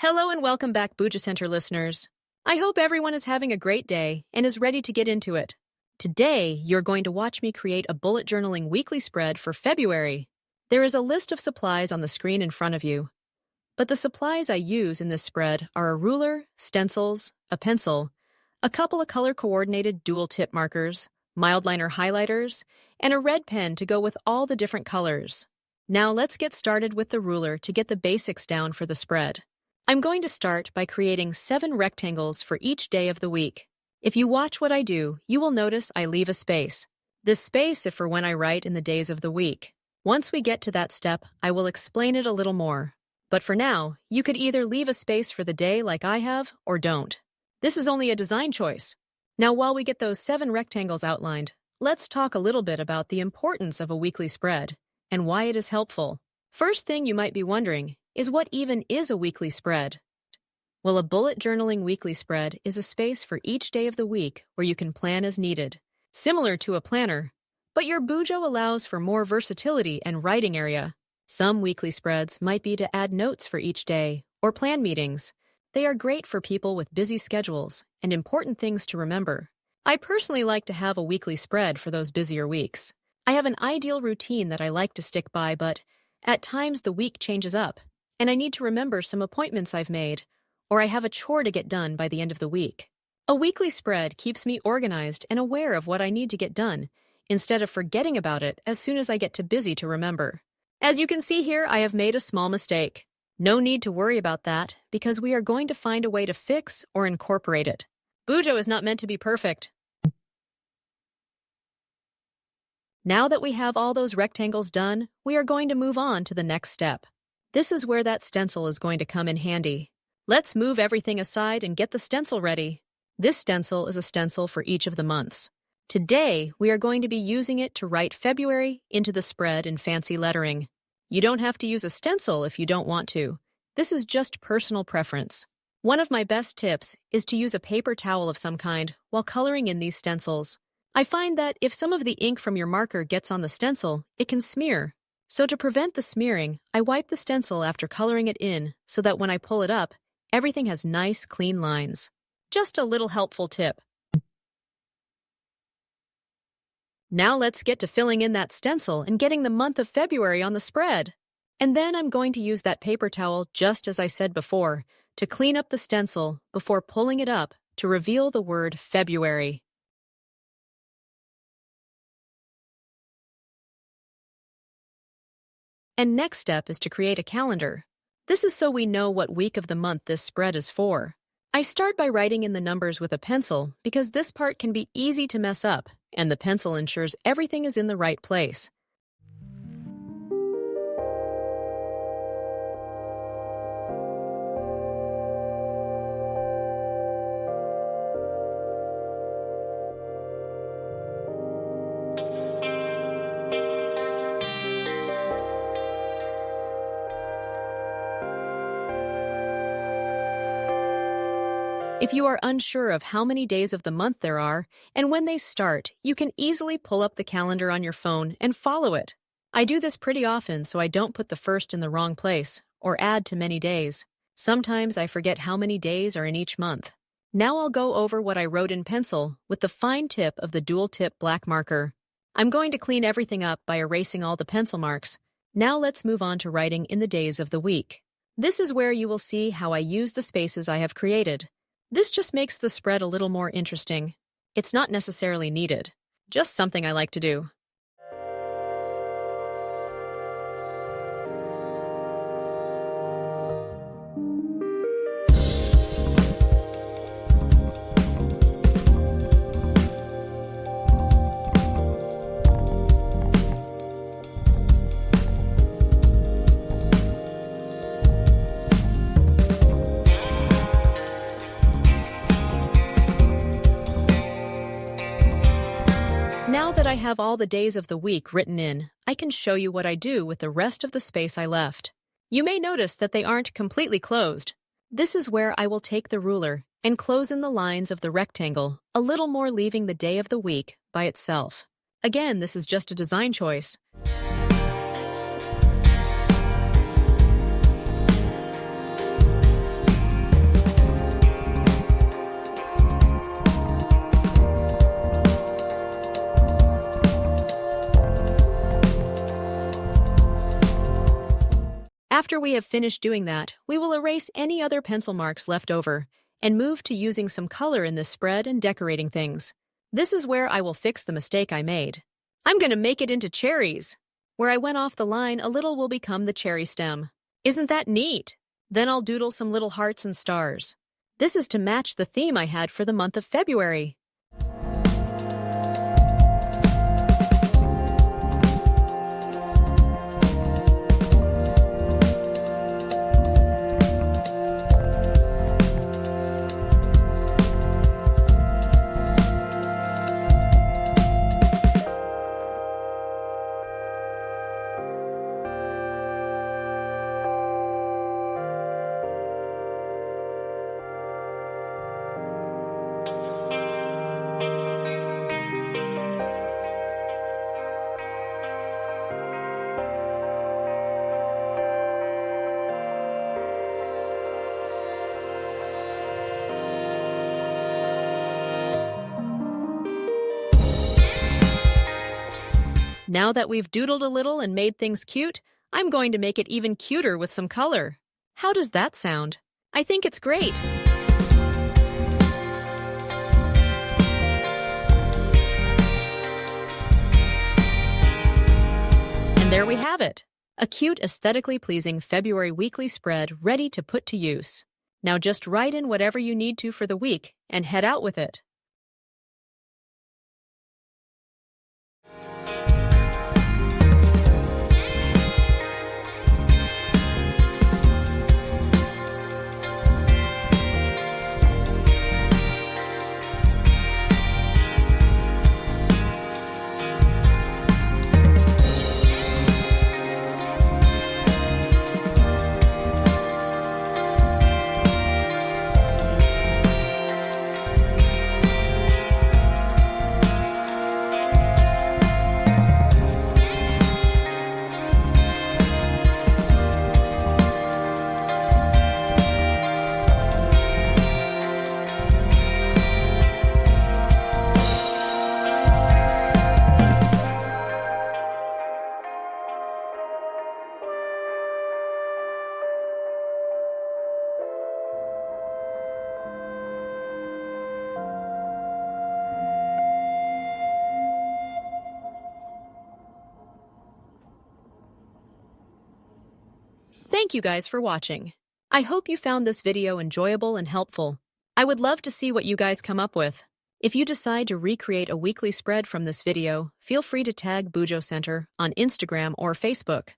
Hello and welcome back, Bujo Center listeners. I hope everyone is having a great day and is ready to get into it. Today, you're going to watch me create a bullet journaling weekly spread for February. There is a list of supplies on the screen in front of you. But the supplies I use in this spread are a ruler, stencils, a pencil, a couple of color-coordinated dual-tip markers, mild liner highlighters, and a red pen to go with all the different colors. Now let's get started with the ruler to get the basics down for the spread. I'm going to start by creating 7 rectangles for each day of the week. If you watch what I do, you will notice I leave a space. This space is for when I write in the days of the week. Once we get to that step, I will explain it a little more. But for now, you could either leave a space for the day like I have, or don't. This is only a design choice. Now while we get those 7 rectangles outlined, let's talk a little bit about the importance of a weekly spread and why it is helpful. First thing you might be wondering is what even is a weekly spread? Well, a bullet journaling weekly spread is a space for each day of the week where you can plan as needed, similar to a planner. But your Bujo allows for more versatility and writing area. Some weekly spreads might be to add notes for each day or plan meetings. They are great for people with busy schedules and important things to remember. I personally like to have a weekly spread for those busier weeks. I have an ideal routine that I like to stick by, but at times the week changes up, and I need to remember some appointments I've made, or I have a chore to get done by the end of the week. A weekly spread keeps me organized and aware of what I need to get done, instead of forgetting about it as soon as I get too busy to remember. As you can see here, I have made a small mistake. No need to worry about that, because we are going to find a way to fix or incorporate it. Bujo is not meant to be perfect. Now that we have all those rectangles done, we are going to move on to the next step. This is where that stencil is going to come in handy. Let's move everything aside and get the stencil ready. This stencil is a stencil for each of the months. Today, we are going to be using it to write February into the spread in fancy lettering. You don't have to use a stencil if you don't want to. This is just personal preference. One of my best tips is to use a paper towel of some kind while coloring in these stencils. I find that if some of the ink from your marker gets on the stencil, it can smear. So to prevent the smearing, I wipe the stencil after coloring it in so that when I pull it up, everything has nice, clean lines. Just a little helpful tip. Now let's get to filling in that stencil and getting the month of February on the spread. And then I'm going to use that paper towel, just as I said before, to clean up the stencil before pulling it up to reveal the word February. And next step is to create a calendar. This is so we know what week of the month this spread is for. I start by writing in the numbers with a pencil because this part can be easy to mess up, and the pencil ensures everything is in the right place. If you are unsure of how many days of the month there are and when they start, you can easily pull up the calendar on your phone and follow it. I do this pretty often so I don't put the first in the wrong place or add too many days. Sometimes I forget how many days are in each month. Now I'll go over what I wrote in pencil with the fine tip of the dual-tip black marker. I'm going to clean everything up by erasing all the pencil marks. Now let's move on to writing in the days of the week. This is where you will see how I use the spaces I have created. This just makes the spread a little more interesting. It's not necessarily needed, just something I like to do. Now that I have all the days of the week written in, I can show you what I do with the rest of the space I left. You may notice that they aren't completely closed. This is where I will take the ruler and close in the lines of the rectangle, a little more, leaving the day of the week by itself. Again, this is just a design choice. After we have finished doing that, we will erase any other pencil marks left over and move to using some color in this spread and decorating things. This is where I will fix the mistake I made. I'm going to make it into cherries. Where I went off the line, a little will become the cherry stem. Isn't that neat? Then I'll doodle some little hearts and stars. This is to match the theme I had for the month of February. Now that we've doodled a little and made things cute, I'm going to make it even cuter with some color. How does that sound? I think it's great. And there we have it. A cute, aesthetically pleasing February weekly spread ready to put to use. Now just write in whatever you need to for the week and head out with it. Thank you guys for watching. I hope you found this video enjoyable and helpful. I would love to see what you guys come up with. If you decide to recreate a weekly spread from this video, feel free to tag Bujo Center on Instagram or Facebook.